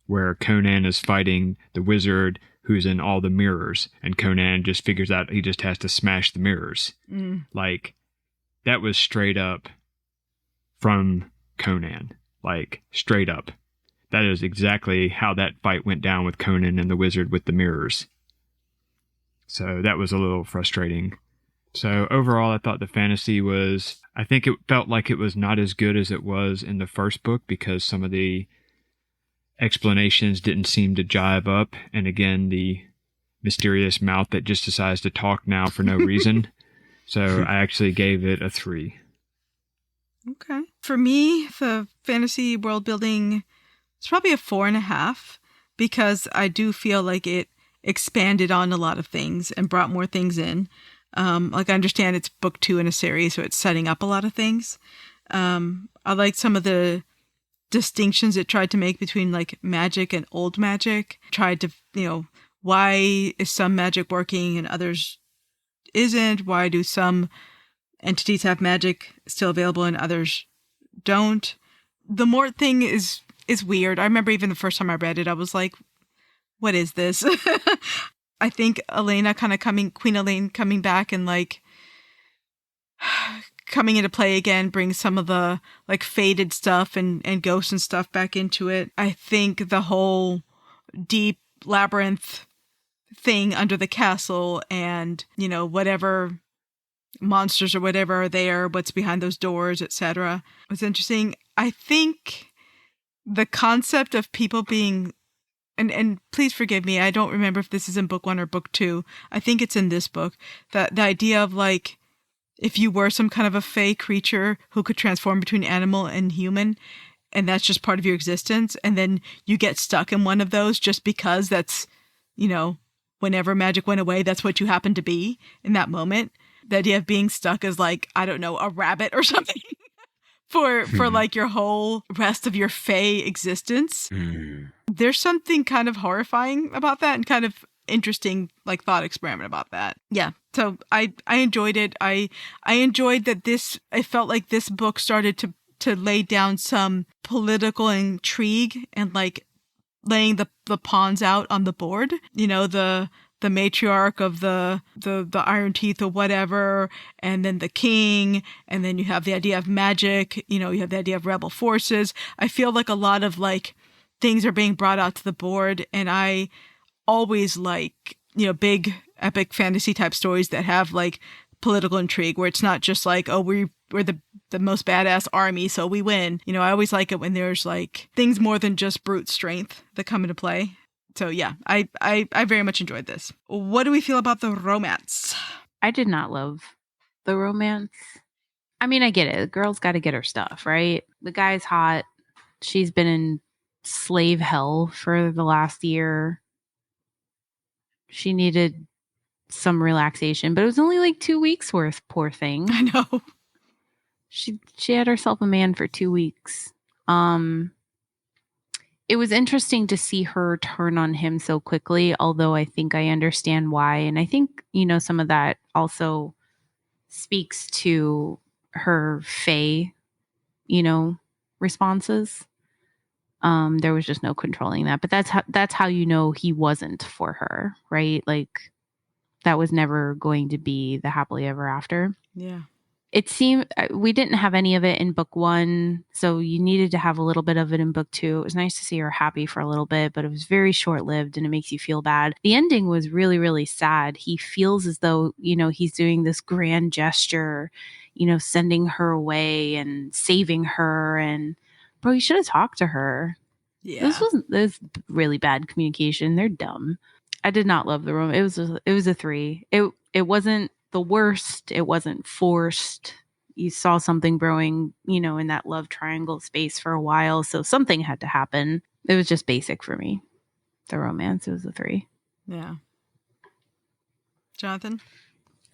where Conan is fighting the wizard who's in all the mirrors, and Conan just figures out he just has to smash the mirrors. Like, that was straight up from Conan. Like, straight up. That is exactly how that fight went down with Conan and the wizard with the mirrors. So that was a little frustrating. So overall, I thought the fantasy I think it felt like it was not as good as it was in the first book, because some of the explanations didn't seem to jive up. And again, the mysterious mouth that just decides to talk now for no reason. So I actually gave it a 3. Okay. For me, the fantasy world building, it's probably a 4.5, because I do feel like it expanded on a lot of things and brought more things in. Like, I understand it's book 2 in a series, so it's setting up a lot of things. I like some of the distinctions it tried to make between like magic and old magic. Tried to, why is some magic working and others isn't? Why do some entities have magic still available and others don't? The Mort thing is weird. I remember even the first time I read it, I was like, what is this? I think Queen Elaine coming back and like coming into play again brings some of the like faded stuff and ghosts and stuff back into it. I think the whole deep labyrinth thing under the castle and, whatever monsters or whatever are there, what's behind those doors, etc. was interesting. I think the concept of people being, and please forgive me, I don't remember if this is in book 1 or book 2. I think it's in this book. The idea of like, if you were some kind of a fae creature who could transform between animal and human, and that's just part of your existence, and then you get stuck in one of those just because that's, whenever magic went away, that's what you happen to be in that moment. The idea of being stuck as like, I don't know, a rabbit or something for like your whole rest of your fae existence. There's something kind of horrifying about that and kind of interesting like thought experiment about that. Yeah. So I enjoyed it. I enjoyed that I felt like this book started to lay down some political intrigue and like laying the pawns out on the board. The matriarch of the Iron Teeth or whatever, and then the king, and then you have the idea of magic, you have the idea of rebel forces. I feel like a lot of like things are being brought out to the board, and I always like, big epic fantasy type stories that have like political intrigue where it's not just like, oh, we're the most badass army, so we win. I always like it when there's like things more than just brute strength that come into play. So yeah, I very much enjoyed this. What do we feel about the romance? I did not love the romance. I mean, I get it. The girl's got to get her stuff, right? The guy's hot. She's been in slave hell for the last year. She needed some relaxation, but it was only like 2 weeks worth, poor thing. I know. She had herself a man for 2 weeks. It was interesting to see her turn on him so quickly, although I think I understand why. And I think, some of that also speaks to her fae, responses. There was just no controlling that. But that's how he wasn't for her, right? Like that was never going to be the happily ever after. Yeah. It seemed we didn't have any of it in book 1, so you needed to have a little bit of it in book 2. It was nice to see her happy for a little bit, but it was very short-lived and it makes you feel bad. The ending was really, really sad. He feels as though, he's doing this grand gesture, sending her away and saving her. And bro, you should have talked to her. Yeah. This was really bad communication. They're dumb. I did not love the room. It was a 3. It wasn't the worst. It wasn't forced. You saw something brewing, in that love triangle space for a while. So something had to happen. It was just basic for me. The romance, it was a 3. Yeah. Jonathan?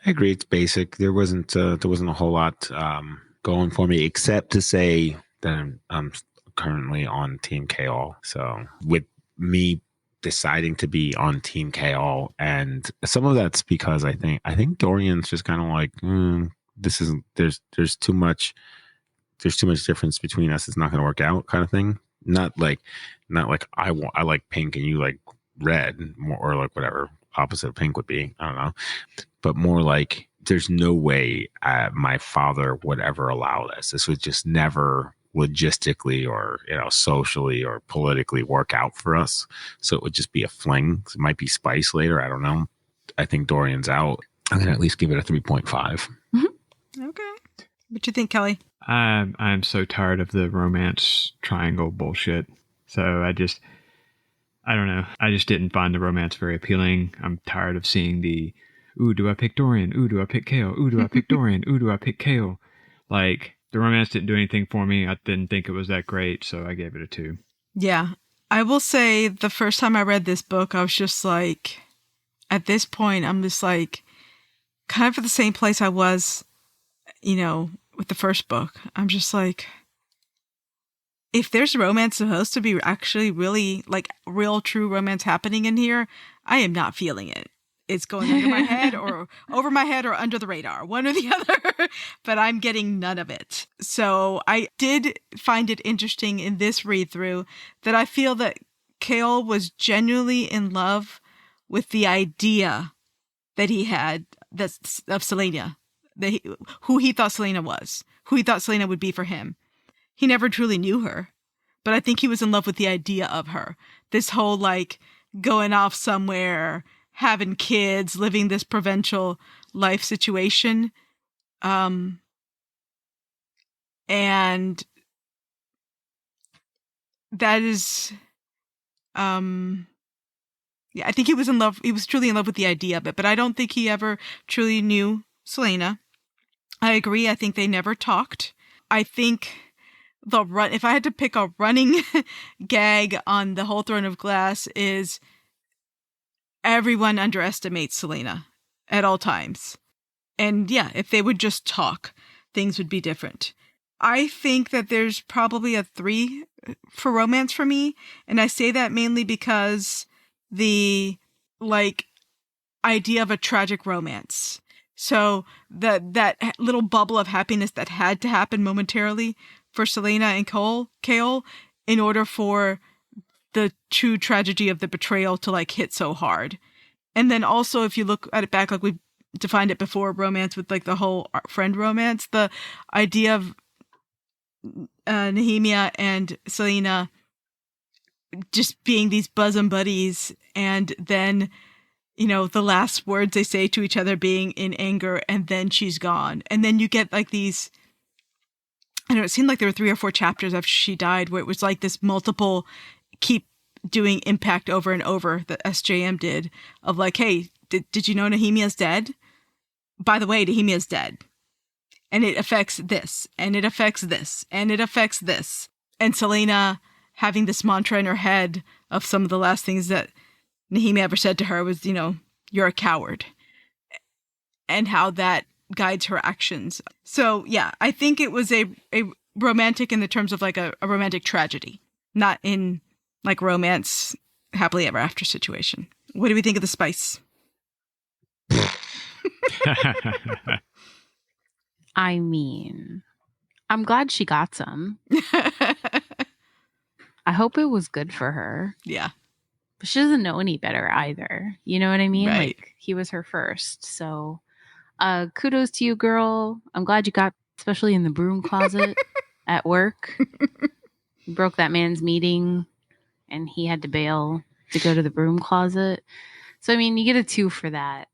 I agree. It's basic. There wasn't a whole lot going for me, except to say that I'm currently on Team K-All. So with me deciding to be on Team K-All, and some of that's because I think Dorian's just kind of like, this isn't, there's too much difference between us. It's not going to work out, kind of thing. Not like I like pink and you like red, or like whatever opposite of pink would be. I don't know, but more like there's no way my father would ever allow this. This would just never logistically or socially or politically work out for us. So it would just be a fling. It might be spice later. I don't know. I think Dorian's out. I'm gonna at least give it a 3.5. Mm-hmm. Okay. What you think, Kelly? I'm so tired of the romance triangle bullshit. So I don't know. I just didn't find the romance very appealing. I'm tired of seeing the, ooh, do I pick Dorian? Ooh, do I pick Kale? Ooh, do I pick Dorian? Ooh, do I pick Kale? Like, the romance didn't do anything for me. I didn't think it was that great, so I gave it a 2. Yeah. I will say the first time I read this book, I was just like, at this point, I'm just like, kind of at the same place I was, with the first book. I'm just like, if there's romance supposed to be actually really like real true romance happening in here, I am not feeling it. It's going under my head or over my head or under the radar, one or the other, but I'm getting none of it. So I did find it interesting in this read through that I feel that Kale was genuinely in love with the idea that he had of Celaena, who he thought Celaena was, who he thought Celaena would be for him. He never truly knew her, but I think he was in love with the idea of her. This whole like going off somewhere, having kids, living this provincial life situation. And that is, yeah, I think he was in love. He was truly in love with the idea of it, but I don't think he ever truly knew Celaena. I agree. I think they never talked. I think if I had to pick a running gag on the whole Throne of Glass is everyone underestimates Celaena at all times. And yeah, if they would just talk, things would be different. I think that there's probably a 3 for romance for me. And I say that mainly because the like idea of a tragic romance. So that little bubble of happiness that had to happen momentarily for Celaena and Kale in order for the true tragedy of the betrayal to like hit so hard. And then also if you look at it back, like we've defined it before, romance with like the whole friend romance, the idea of Nehemia and Celaena just being these bosom buddies, and then, you know, the last words they say to each other being in anger, and then she's gone. And then you get like these, I don't know, it seemed like there were 3 or 4 chapters after she died where it was like this multiple keep doing impact over and over that SJM did of like, hey, did you know Nehemia's dead? By the way, Nehemia's dead. And it affects this, and it affects this, and it affects this. And Celaena having this mantra in her head of some of the last things that Nehemia ever said to her was, you know, you're a coward. And how that guides her actions. So yeah, I think it was a romantic in the terms of like a romantic tragedy, not in like romance, happily ever after situation. What do we think of the spice? I mean, I'm glad she got some. I hope it was good for her. Yeah. But she doesn't know any better either. You know what I mean? Right. Like, he was her first. So, kudos to you, girl. I'm glad you got, especially in the broom closet at work. You broke that man's meeting and he had to bail to go to the broom closet. So, I mean, you get a 2 for that.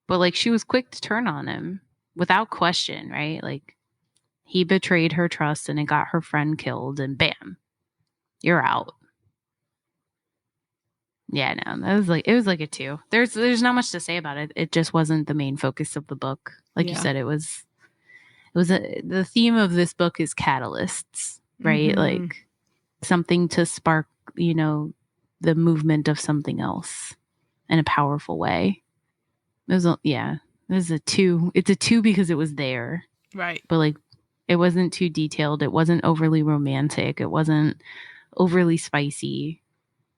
But, like, she was quick to turn on him without question, right? Like, he betrayed her trust and it got her friend killed, and bam, you're out. Yeah, no, it was like a 2. There's not much to say about it. It just wasn't the main focus of the book. Like you said, the theme of this book is catalysts, right? Mm-hmm. Like something to spark, you know, the movement of something else in a powerful way. It was a 2. It's a 2 because it was there. Right. But like, it wasn't too detailed. It wasn't overly romantic. It wasn't overly spicy.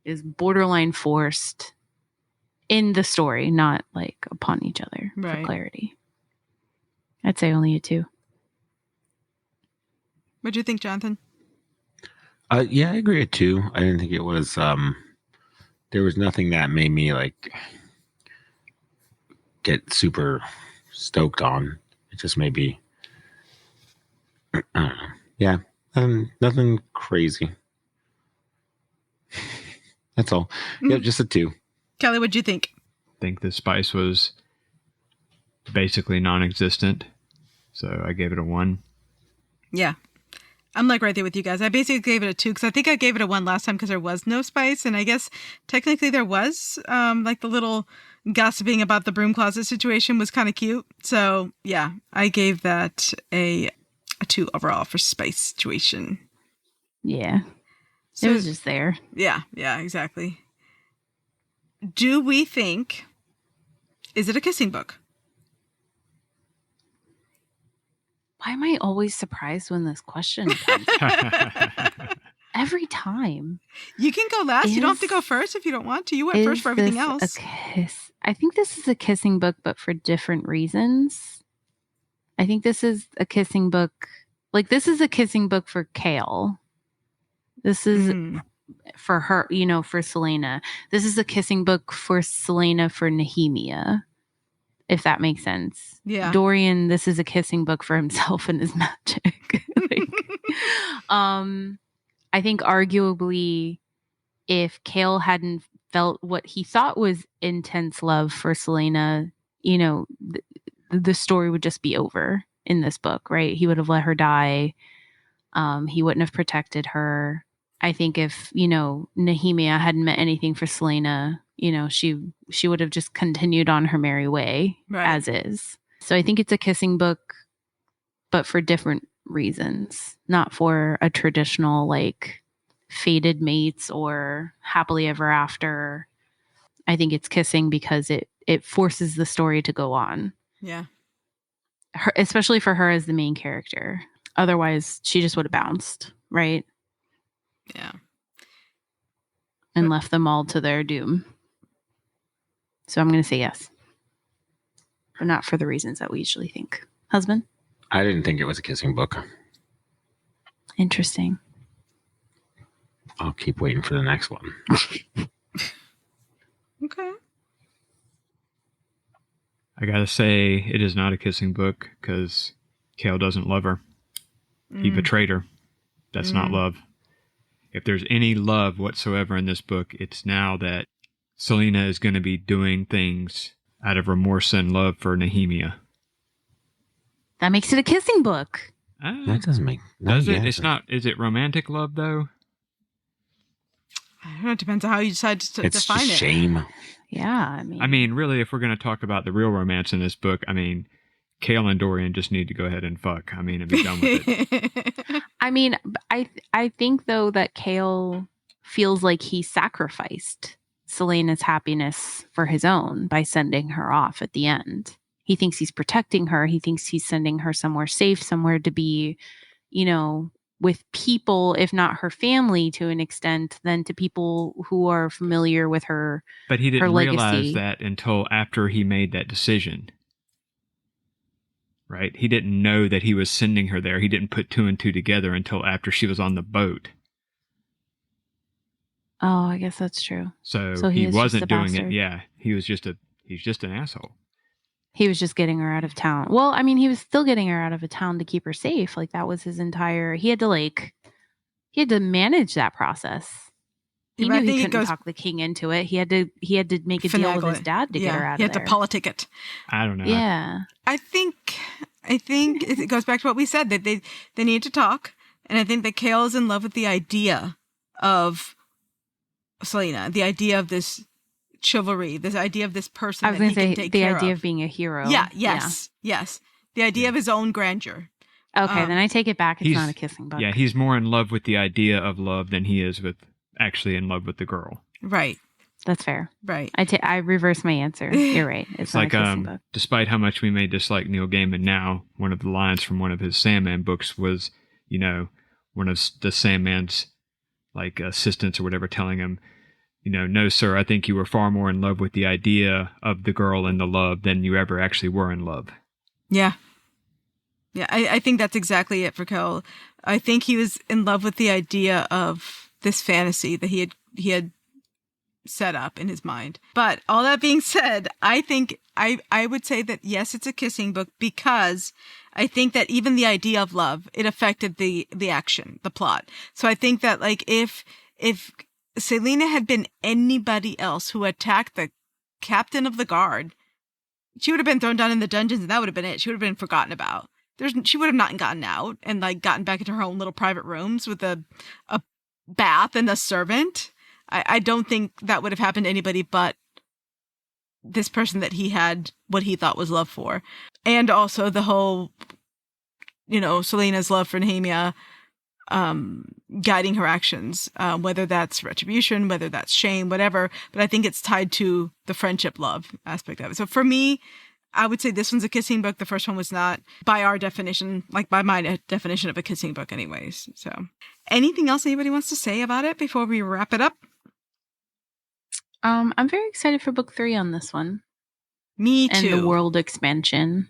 It was borderline forced in the story, not like upon each other, right, for clarity. I'd say only a 2. What do you think, Jonathan? Yeah, I agree at 2. I didn't think it was there was nothing that made me like get super stoked on. It just made me, I don't know. Yeah, nothing crazy. That's all. Yeah, just a 2. Kelly, what do you think? I think the spice was basically non-existent, so I gave it a 1. Yeah. I'm like right there with you guys. I basically gave it a 2 because I think I gave it a 1 last time because there was no spice. And I guess technically there was, like the little gossiping about the broom closet situation was kind of cute. So yeah, I gave that a 2 overall for spice situation. Yeah. So, it was just there. Yeah, exactly. Do we think, is it a kissing book? Why am I always surprised when this question comes? Every time. You can go last. You don't have to go first if you don't want to. You went first for everything else. A kiss? I think this is a kissing book, but for different reasons. I think this is a kissing book. Like, this is a kissing book for Kale. This is for her, for Celaena. This is a kissing book for Celaena for Nehemia, if that makes sense. Yeah. Dorian, this is a kissing book for himself and his magic. I think arguably if Kale hadn't felt what he thought was intense love for Celaena, the story would just be over in this book, right? He would have let her die. He wouldn't have protected her. I think if, Nehemia hadn't meant anything for Celaena, she would have just continued on her merry way as is. So I think it's a kissing book, but for different reasons, not for a traditional like fated mates or happily ever after. I think it's kissing because it forces the story to go on. Yeah. Especially for her as the main character. Otherwise, she just would have bounced, right? Yeah. And left them all to their doom. So I'm going to say yes. But not for the reasons that we usually think. Husband? I didn't think it was a kissing book. Interesting. I'll keep waiting for the next one. Okay. I gotta say, it is not a kissing book because Kale doesn't love her. He betrayed her. That's not love. If there's any love whatsoever in this book, it's now that Celaena is going to be doing things out of remorse and love for Nehemia. That makes it a kissing book. That doesn't make... Does it? It's not... Is it romantic love, though? I don't know. It depends on how you decide to it's define just it. Shame. Yeah, I mean, really, if we're going to talk about the real romance in this book, I mean, Kale and Dorian just need to go ahead and fuck. I mean, and be done with it. I mean, I think, though, that Kale feels like he sacrificed Celaena's happiness for his own by sending her off at the end. He thinks he's protecting her. He thinks he's sending her somewhere safe, somewhere to be, with people, if not her family to an extent, then to people who are familiar with her. But he didn't legacy. Realize that until after he made that decision. Right? He didn't know that he was sending her there. He didn't put two and two together until after she was on the boat. Oh, I guess that's true. So he wasn't doing it. Yeah. He's just an asshole. He was just getting her out of town. Well, I mean, he was still getting her out of a town to keep her safe. Like, that was his entire... He had to manage that process. He knew he couldn't talk the king into it. He had to make a deal with his dad to get her out of there. He had to politic it. I don't know. Yeah. I think it goes back to what we said, that they need to talk. And I think that Kale is in love with the idea of Celaena, the idea of this chivalry, this idea of this person. I was going to say the idea of being a hero. Yeah. Yes. The idea of his own grandeur. Okay, then I take it back. It's not a kissing book. Yeah, he's more in love with the idea of love than he is with actually in love with the girl. Right. That's fair. Right. I reverse my answer. You're right. It's not like a kissing book. Despite how much we may dislike Neil Gaiman now, one of the lines from one of his Sandman books was, one of the Sandman's like assistants or whatever telling him, no, sir, I think you were far more in love with the idea of the girl and the love than you ever actually were in love. Yeah. Yeah, I think that's exactly it for Kale. I think he was in love with the idea of this fantasy that he had set up in his mind. But all that being said, I think I would say that yes, it's a kissing book because I think that even the idea of love, it affected the action, the plot. So I think that like if Celaena had been anybody else who attacked the captain of the guard, she would have been thrown down in the dungeons and that would have been it. She would have been forgotten about. She would have not gotten out and like gotten back into her own little private rooms with a bath and a servant. I don't think that would have happened to anybody but this person that he had what he thought was love for. And also the whole, Celaena's love for Nehemia, guiding her actions, whether that's retribution, whether that's shame, whatever. But I think it's tied to the friendship love aspect of it. So for me, I would say this one's a kissing book. The first one was not, by our definition, like by my definition of a kissing book anyways. So anything else anybody wants to say about it before we wrap it up? I'm very excited for book 3 on this one. Me too. And the world expansion.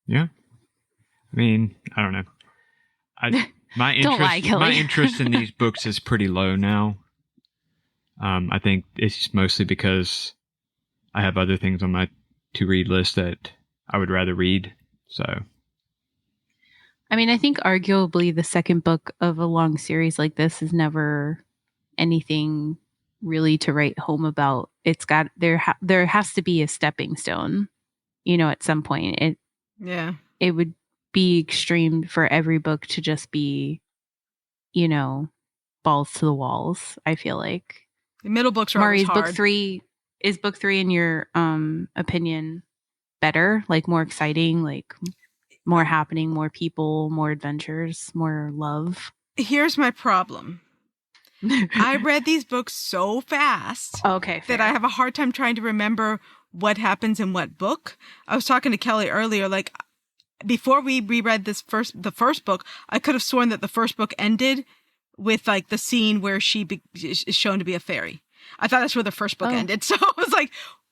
Yeah. I mean, I don't know. My interest, Don't lie, Kelly. my interest in these books is pretty low now. I think it's mostly because I have other things on my to-read list that I would rather read. So, I mean, I think arguably the second book of a long series like this is never anything really to write home about. It's got there has to be a stepping stone, at some point. It would be extreme for every book to just be, balls to the walls. I feel like the middle books are always hard. Is book 3 in your opinion better, like more exciting, like more happening, more people, more adventures, more love? Here's my problem. I read these books so fast that I have a hard time trying to remember what happens in what book. I was talking to Kelly earlier, like before we reread the first book, I could have sworn that the first book ended with like the scene where she is shown to be a fairy. I thought that's where the first book ended. So I was like,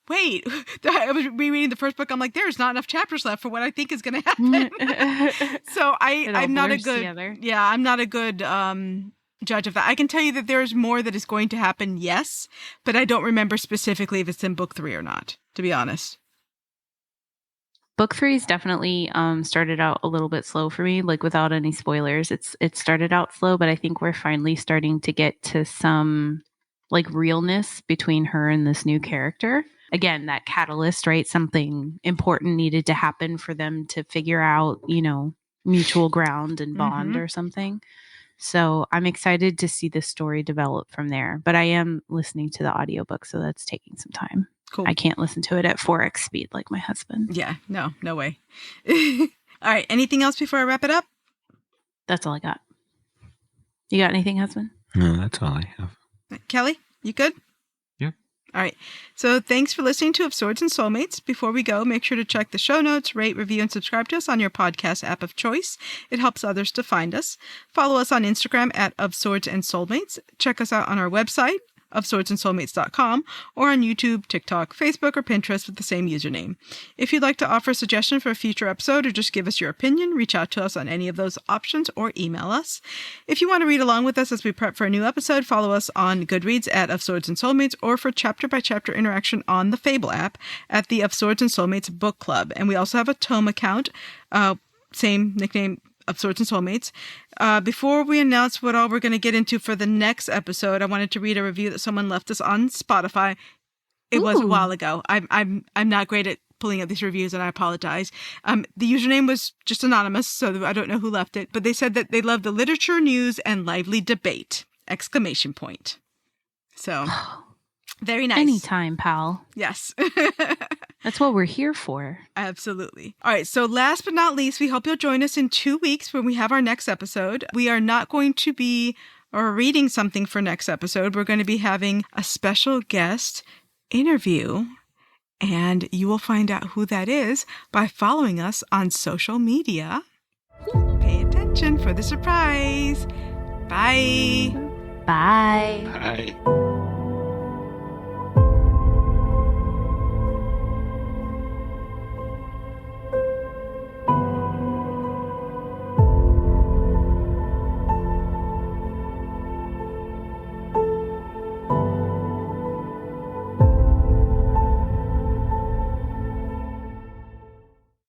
wait, I was rereading the first book. I'm like, there's not enough chapters left for what I think is going to happen. So I'm not a good, I'm not a good judge of that. I can tell you that there's more that is going to happen, yes, but I don't remember specifically if it's in book 3 or not, to be honest. Book 3 is definitely started out a little bit slow for me, like without any spoilers. It started out slow, but I think we're finally starting to get to some like realness between her and this new character. Again, that catalyst, right? Something important needed to happen for them to figure out, mutual ground and bond or something. So I'm excited to see the story develop from there. But I am listening to the audiobook, so that's taking some time. Cool. I can't listen to it at 4x speed like my husband. Yeah, no way. All right, anything else before I wrap it up? That's all I got. You got anything, husband? No, that's all I have. Kelly, you good? Yeah. All right. So thanks for listening to Of Swords and Soulmates. Before we go, make sure to check the show notes, rate, review, and subscribe to us on your podcast app of choice. It helps others to find us. Follow us on Instagram at Of Swords and Soulmates. Check us out on our website, ofswordsandsoulmates.com, or on YouTube, TikTok, Facebook, or Pinterest with the same username. If you'd like to offer a suggestion for a future episode or just give us your opinion, reach out to us on any of those options or email us. If you want to read along with us as we prep for a new episode, follow us on Goodreads at Of Swords and Soulmates, or for chapter-by-chapter interaction on the Fable app at the Of Swords and Soulmates Book Club. And we also have a Tome account, same nickname, Of Swords and Soulmates. Before we announce what all we're going to get into for the next episode, I wanted to read a review that someone left us on Spotify. It was a while ago. I'm not great at pulling up these reviews, and I apologize. The username was just anonymous, so I don't know who left it. But they said that they love the literature, news, and lively debate! ! So, very nice. Anytime, pal. Yes. That's what we're here for. Absolutely. All right. So last but not least, we hope you'll join us in 2 weeks when we have our next episode. We are not going to be reading something for next episode. We're going to be having a special guest interview, and you will find out who that is by following us on social media. Pay attention for the surprise. Bye. Bye. Bye.